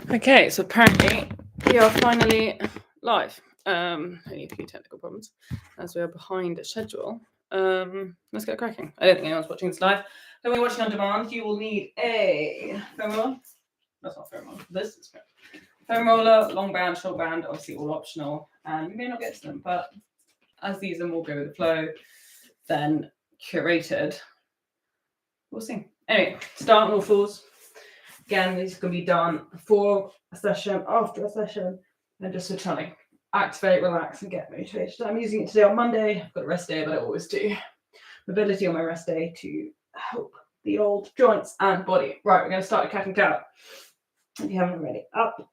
Okay, so apparently we are finally live. Only a few technical problems as we are behind schedule. Let's get cracking. I don't think anyone's watching this live. If you're watching on demand, you will need a foam roller. That's not foam roller. This is foam roller, long band, short band, obviously all optional. And you may not get to them, but as these are more go with the flow, then curated, we'll see. Anyway, start waffles. Again, these can be done before a session, after a session, and just for trying to activate, relax, and get motivated. I'm using it today on Monday. I've got a rest day, but I always do mobility on my rest day to help the old joints and body. Right, we're going to start a cat and cow. If you haven't already, up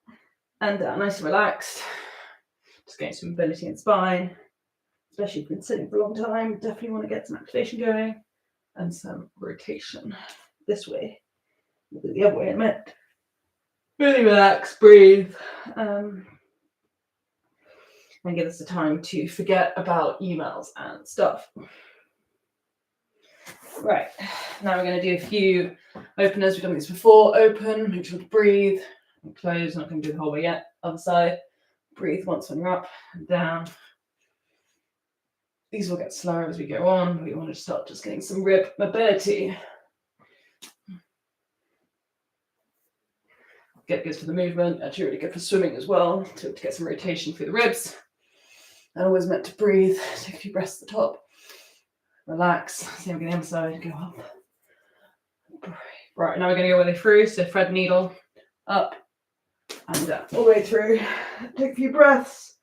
and down, nice and relaxed. Just getting some mobility in spine, especially if you've been sitting for a long time. Definitely want to get some activation going and some rotation this way. We'll do the other way in a minute. Really relax, breathe, and give us the time to forget about emails and stuff. Right, now we're going to do a few openers. We've done these before. Open, make sure to breathe, and close. I'm not going to do the whole way yet. Other side, breathe once when you're up and down. These will get slower as we go on. We want to start just getting some rib mobility. Get good for the movement, actually really good for swimming as well, to get some rotation through the ribs. And always meant to breathe, take a few breaths at the top, relax, see how we get the other side, go up. Right, now we're going to go all the way through, so thread needle, up and down, all the way through. Take a few breaths.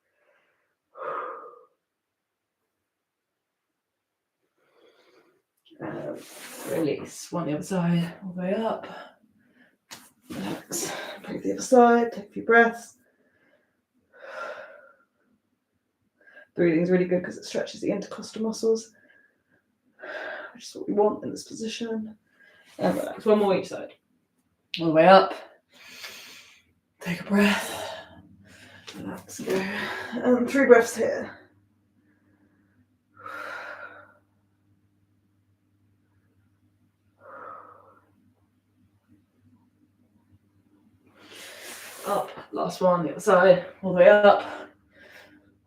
Release, one the other side, all the way up. Relax, breathe the other side, take a few breaths. Breathing is really good because it stretches the intercostal muscles, which is what we want in this position. And relax, one more each side. All the way up. Take a breath. Relax, go. And 3 breaths here. Up, last one, the other side, all the way up.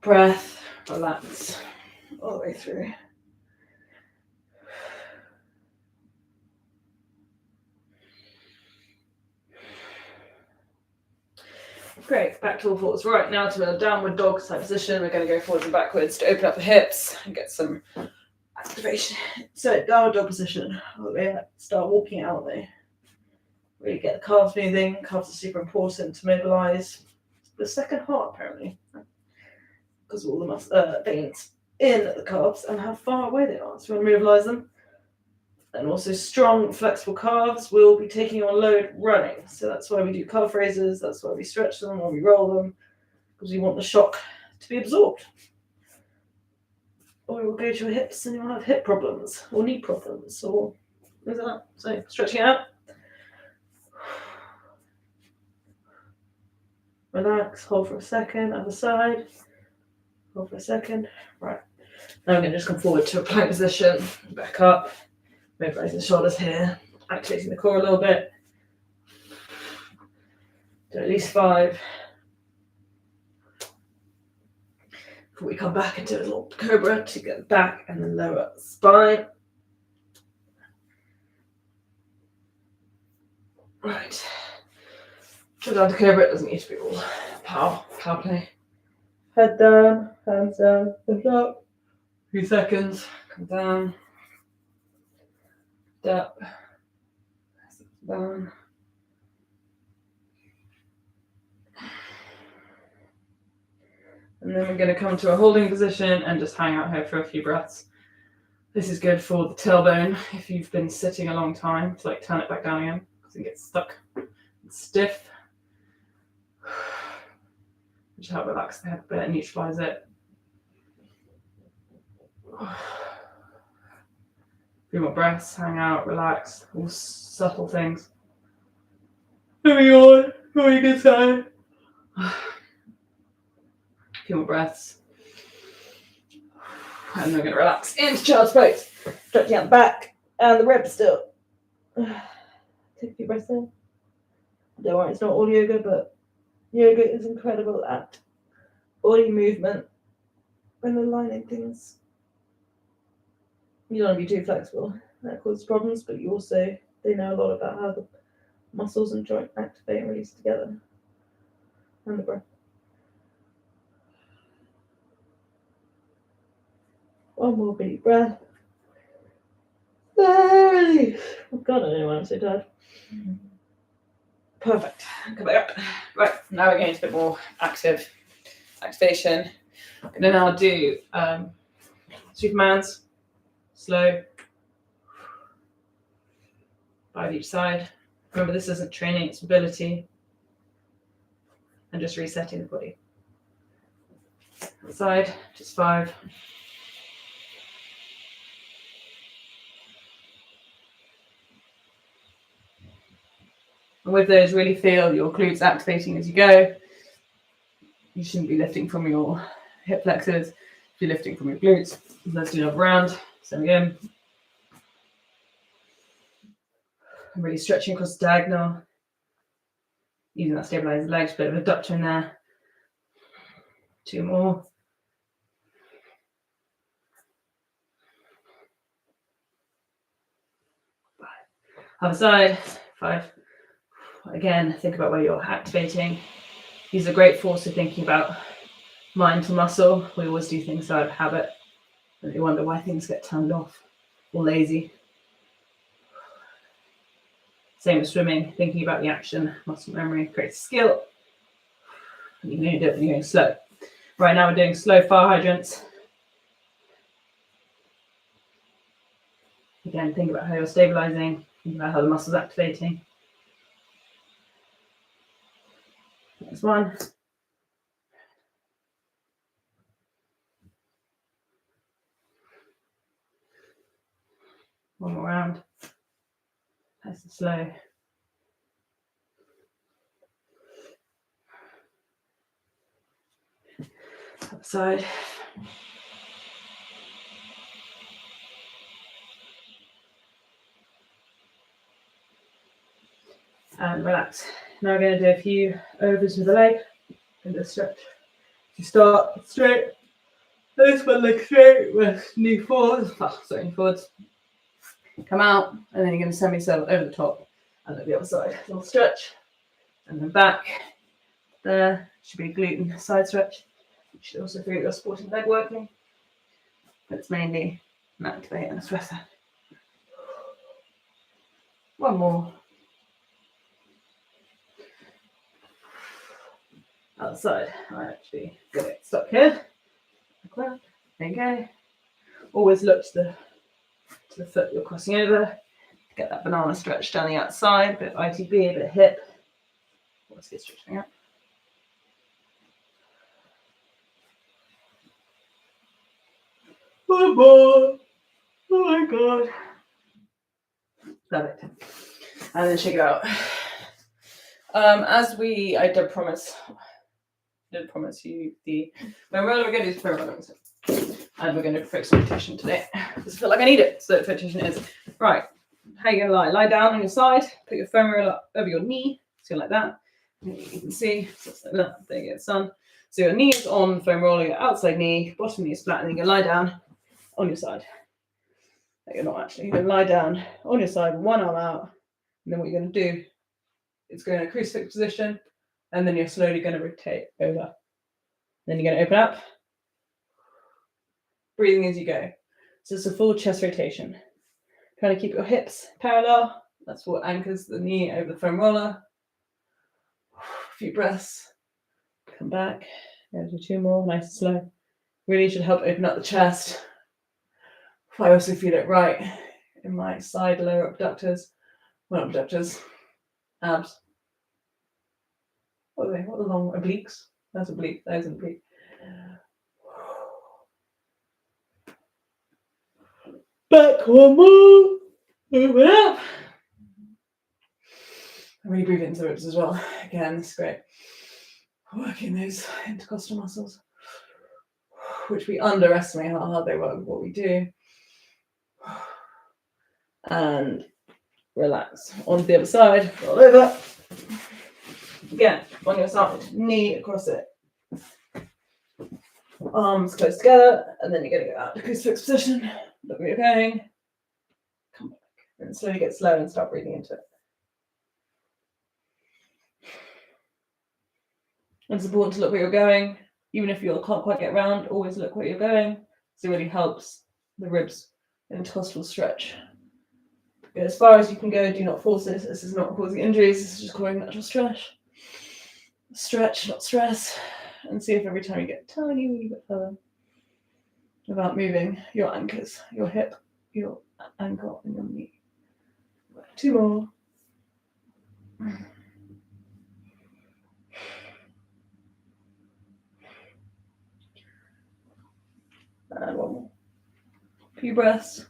Breath, relax, all the way through. Great, back to all fours. Right, now to a downward dog type position. We're going to go forwards and backwards to open up the hips and get some activation. So, downward dog position, all the way up. Start walking out there. Really get the calves moving. Calves are super important to mobilize the second heart, apparently, because of all the veins in the calves and how far away they are. So we want to mobilize them. And also strong, flexible calves will be taking on load running. So that's why we do calf raises. That's why we stretch them or we roll them, because we want the shock to be absorbed. Or it will go to your hips and you'll have hip problems or knee problems or things like that. So stretching out. Relax, hold for a second, other side. Hold for a second. Right. Now we're going to just come forward to a plank position, back up, mobilizing the shoulders here, activating the core a little bit. Do at least 5. Before we come back into a little cobra to get the back and the lower spine. Right. Go down to cobra, it doesn't need to be all power play. Head down, hands down, lift up. A few seconds, come down. Up. Down. And then we're going to come to a holding position and just hang out here for a few breaths. This is good for the tailbone if you've been sitting a long time, to turn it back down again because it gets stuck and stiff. Just help relax the head a bit and neutralize it. A few more breaths, hang out, relax, all subtle things. Moving on, really good time. A few more breaths. And then we're going to relax into child's pose. Stretching out the back and the ribs still. Take a few breaths in. Don't worry, it's not all yoga, but Yoga is incredible at body movement and aligning things. You don't want to be too flexible. That causes problems, but they know a lot about how the muscles and joint activate and release together. And the breath. One more deep breath. Release. Oh God, I don't know why I'm so tired. Perfect. Come back up. Right, now we're going into a bit more activation. I'm going to now do Supermans, slow, 5 each side. Remember, this isn't training, it's mobility. And just resetting the body. Side, just 5. And with those, really feel your glutes activating as you go. You shouldn't be lifting from your hip flexors. If you're lifting from your glutes, let's do another round. So again, I'm really stretching across the diagonal. Using that stabilized legs, bit of adductor in there. 2 more. Other side, 5. Again, think about where you're activating. These are great for also thinking about mind to muscle. We always do things out of habit, and you wonder why things get turned off or lazy. Same as swimming, thinking about the action, muscle memory creates skill. And you can only do it when you're going slow. Right now we're doing slow fire hydrants. Again, think about how you're stabilizing, think about how the muscle's activating. There's one. One more round. Nice and slow. Other side. And relax. Now we're going to do a few overs with the leg and just stretch. You start straight. This one leg straight with knee forwards. Knee forwards. Come out, and then you're going to semi-circle over the top and then the other side. A little stretch, and then back. There should be a glute side stretch. You should also feel your supporting leg working. But it's mainly an activate and a stressor. One more. Outside. I actually get it stuck here. Like that. There you go. Always look to the foot you're crossing over. Get that banana stretch down the outside, a bit of ITB, a bit of hip. Let's get stretching out. One more. Oh my God. Perfect. And then shake it out. I did promise you when we're going to do this program, and we're going to fix rotation today. Because I feel like I need it. So the rotation is right. How are you going to lie? Lie down on your side. Put your femoral up over your knee. So like that. You can see. So it's like that. There you go, son. So your knee is on foam roller, your outside knee, bottom knee is flat, and then you can lie down on your side. No, you're not actually. You're going to lie down on your side, one arm out, and then what you're going to do is go in a crucifix position, and then you're slowly going to rotate over. Then you're going to open up, breathing as you go. So it's a full chest rotation. Trying to keep your hips parallel. That's what anchors the knee over the foam roller. A few breaths. Come back. Go do 2 more, nice and slow. Really should help open up the chest. I also feel it right in my side lower abductors. Well, abductors. Abs. What are they? What are the long obliques? That's oblique. There's an oblique. Back one more. Move it up. And really breathe into the ribs as well. Again, this is great. Working those intercostal muscles, which we underestimate how hard they work with what we do. And relax. On the other side, roll over. Again, on your side, knee across it. Arms close together, and then you're going to go out to crucifix position. Look where you're going. Come back. And slowly get slow and start breathing into it. It's important to look where you're going. Even if you can't quite get round, always look where you're going. So it really helps the ribs intercostal stretch. Go as far as you can go. Do not force it. This is not causing injuries. This is just causing natural stress. Stretch, not stress. And see if every time you get a tiny wee bit further without moving your anchors, your hip, your ankle, and your knee. 2 more. And 1 more. A few breaths.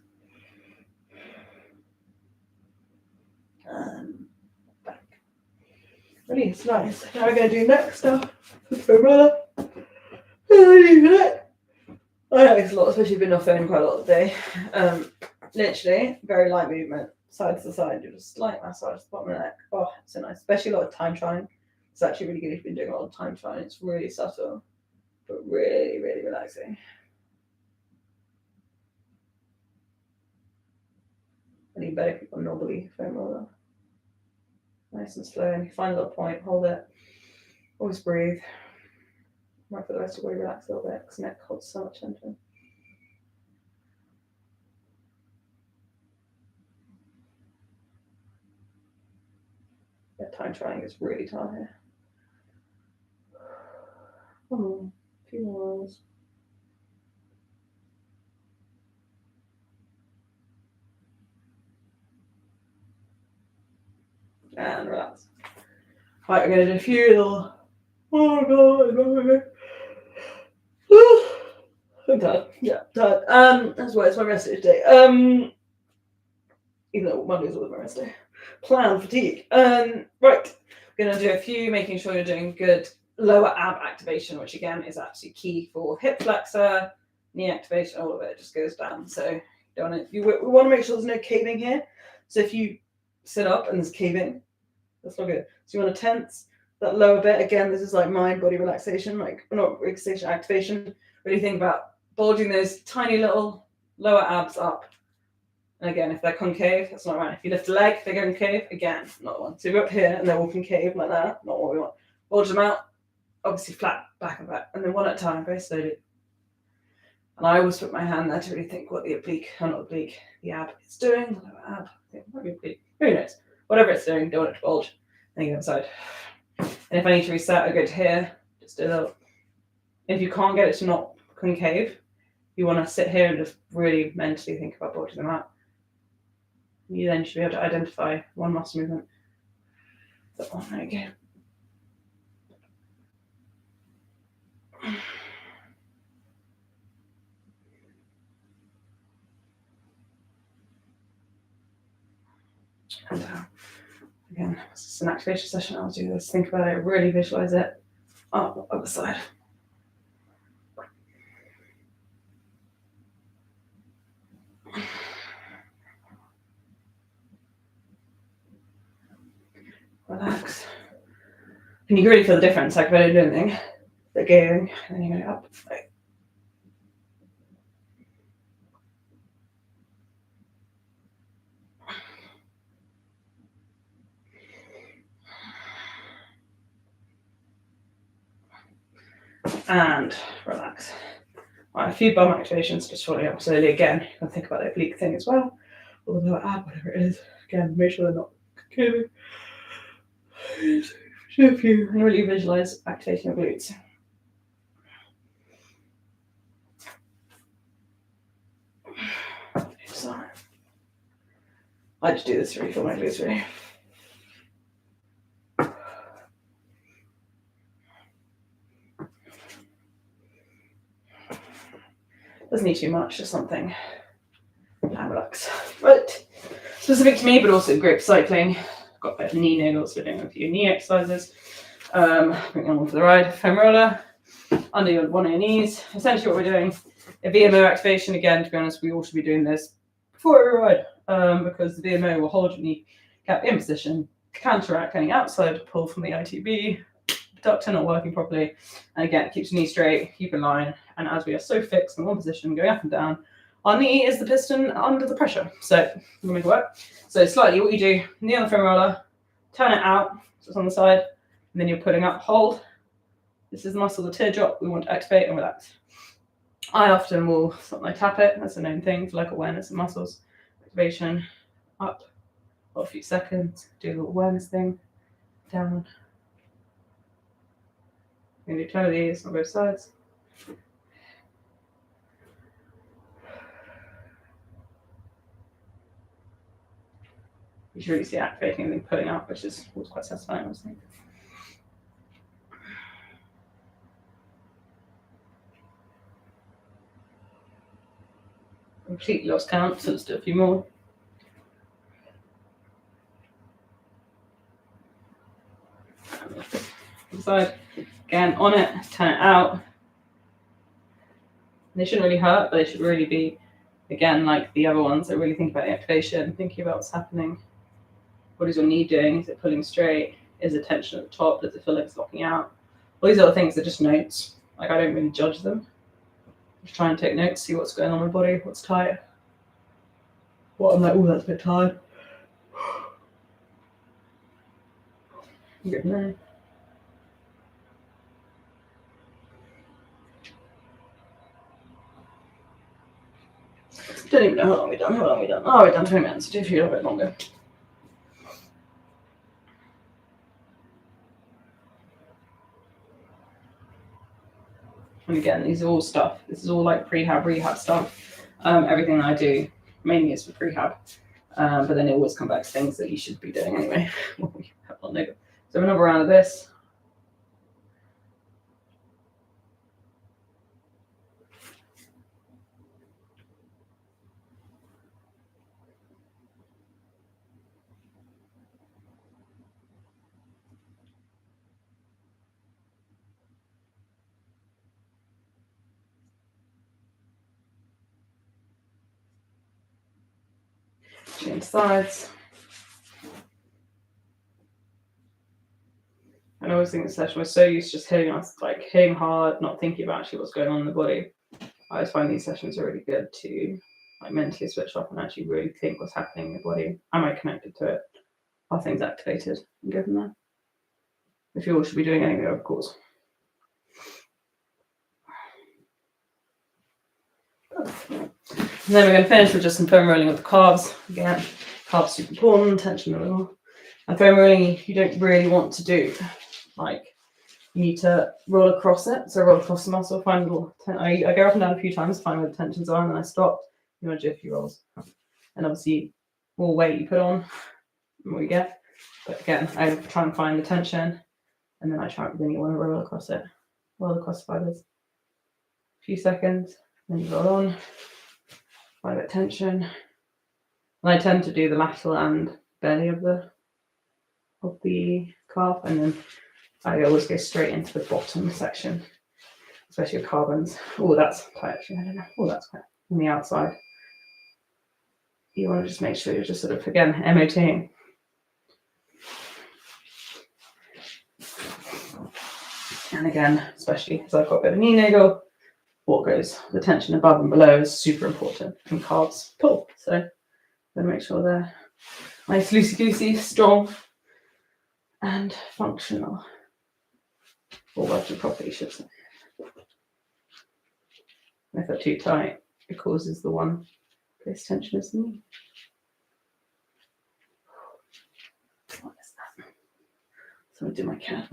And back. Release, nice. Now we're going to do neck stuff. Umbrella. I know it's a lot, especially if you've been off phone quite a lot today. Literally, very light movement, side to side. You just light massage the bottom of the neck. Oh, so nice. Especially a lot of time trying. It's actually really good if you've been doing a lot of time trying. It's really subtle, but really, really relaxing. And even better if you've got knobbly foam roller. Nice and slow. And you find a little point, hold it. Always breathe. Right, for the rest of the body, relax a little bit because neck holds so much tension. Yeah, time trying is really tough here. 1 more, a few more. And relax. Right, we're going to do a few little. Oh god, I'm tired. Yeah, tired. That's why it's my rest day today. Even though Monday's always my rest day. Plan fatigue. Right, we're going to do a few, making sure you're doing good lower ab activation, which again is absolutely key for hip flexor, knee activation. All of it just goes down. So we want to make sure there's no caving here. So if you sit up and there's caving, that's not good. So you want to tense that lower bit. Again, this is like mind body relaxation, like not relaxation, activation. Really think about bulging those tiny little lower abs up. And again, if they're concave, that's not right. If you lift a leg, they're going concave, again, not one. So you're up here and they're all concave like that, not what we want. Bulge them out, obviously flat back of that, and then one at a time, very slowly. And I always put my hand there to really think what the oblique, the ab is doing, the lower ab, might be oblique, who knows? Whatever it's doing, don't want it to bulge. Then go inside. And if I need to reset, I go to here, just do a little. If you can't get it to not concave, you want to sit here and just really mentally think about bulging them out. You then should be able to identify one muscle movement. That one, there you go. And again, this is an activation session. I'll do this. Think about it. Really visualize it. Up, other side. Relax. And you can really feel the difference. Like if I don't do anything, they're going, and then you're going up. Right. And relax. Right, a few bum activations just shortly up slowly again. You can think about the oblique thing as well. Or the ab, whatever it is. Again, make sure they're not concaving. If you really visualize activating your glutes. I just do this to really feel my glutes really. Doesn't need too much, just something. And relax. Right. Specific to me, but also great for cycling. Got a bit of knee niggles, so doing a few knee exercises. Bring on for the ride. Foam roller. Under your one of your knees. Essentially what we're doing, a VMO activation. Again, to be honest, we all should be doing this before every ride. Because the VMO will hold your knee cap in position, counteract any outside pull from the ITB. Adductor not working properly. And again, keeps your knee straight, keep in line. And as we are so fixed in one position, going up and down, our knee is the piston under the pressure. So we'll make it work. So slightly what you do, knee on the foam roller, turn it out, so it's on the side, and then you're putting up, hold. This is the muscle, the teardrop, we want to activate and relax. I often will something like tap it, that's a known thing for like awareness of muscles. Activation, up for a few seconds, do a little awareness thing, down. We're going to do 10 of these on both sides. You should really see activating and then pulling up, which is always quite satisfying, obviously. Completely lost count, so let's do a few more. Side. Again, on it, turn it out. They shouldn't really hurt, but they should really be, again, like the other ones, that really think about the activation, thinking about what's happening. What is your knee doing? Is it pulling straight? Is the tension at the top? Does it feel like it's locking out? All these other things are just notes. Like, I don't really judge them. Just try and take notes, see what's going on in my body, what's tight. What I'm like, oh, that's a bit tired. Good there. Don't even know how long we've done. How long have we done? Oh, we've done 20 minutes. Do a few a little bit longer. And again, these are all stuff. This is all like prehab, rehab stuff. Everything that I do mainly is for prehab. But then it always come back to things that you should be doing anyway. So another round of this. Change sides. And I always think the session was so used to just hitting us, like hitting hard, not thinking about actually what's going on in the body. I always find these sessions are really good to like mentally switch off and actually really think what's happening in your body. Am I connected to it? Are things activated? And go from there. If you all should be doing anything, of course. And then we're going to finish with just some foam rolling with the calves. Again, calves super important, tension a little. And foam rolling, you don't really want to do. Like, you need to roll across it. So roll across the muscle, find a little I go up and down a few times, find where the tensions are, and then I stop. You want to do a few rolls. And obviously, more weight you put on, the more you get. But again, I try and find the tension, and then then you want to roll across it. Roll across the fibers. A few seconds, then you roll on. Find that tension. And I tend to do the lateral and belly of the calf, and then I always go straight into the bottom section, especially with carbons. Oh, that's tight actually. I don't know. Oh, that's quite on the outside. You want to just make sure you're just sort of, again, MOTing. And again, especially as I've got a bit of knee niggle, what goes, the tension above and below is super important. And calves pull. So then make sure they're nice, loosey-goosey, strong, and functional. Or working properly, you should say. If they're too tight, it causes the one place tension is the knee. What is that? So I'm going to do my cat.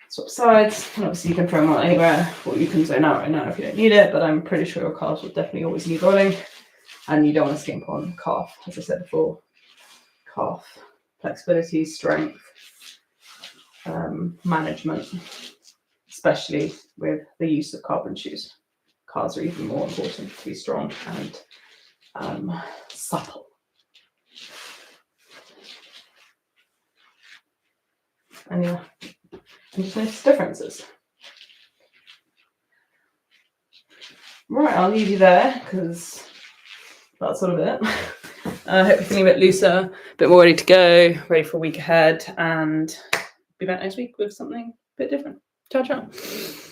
Swap sides, and obviously you can throw them out anywhere, or you can zone out right now if you don't need it, but I'm pretty sure your calves will definitely always need rolling, and you don't want to skimp on calf, as I said before. Calf flexibility, strength, management, especially with the use of carbon shoes. Calves are even more important to be strong and supple. And yeah, and just notice differences. Right, I'll leave you there because that's sort of it. I hope you're feeling a bit looser, a bit more ready to go, ready for a week ahead, and be back next week with something a bit different. Ciao, ciao.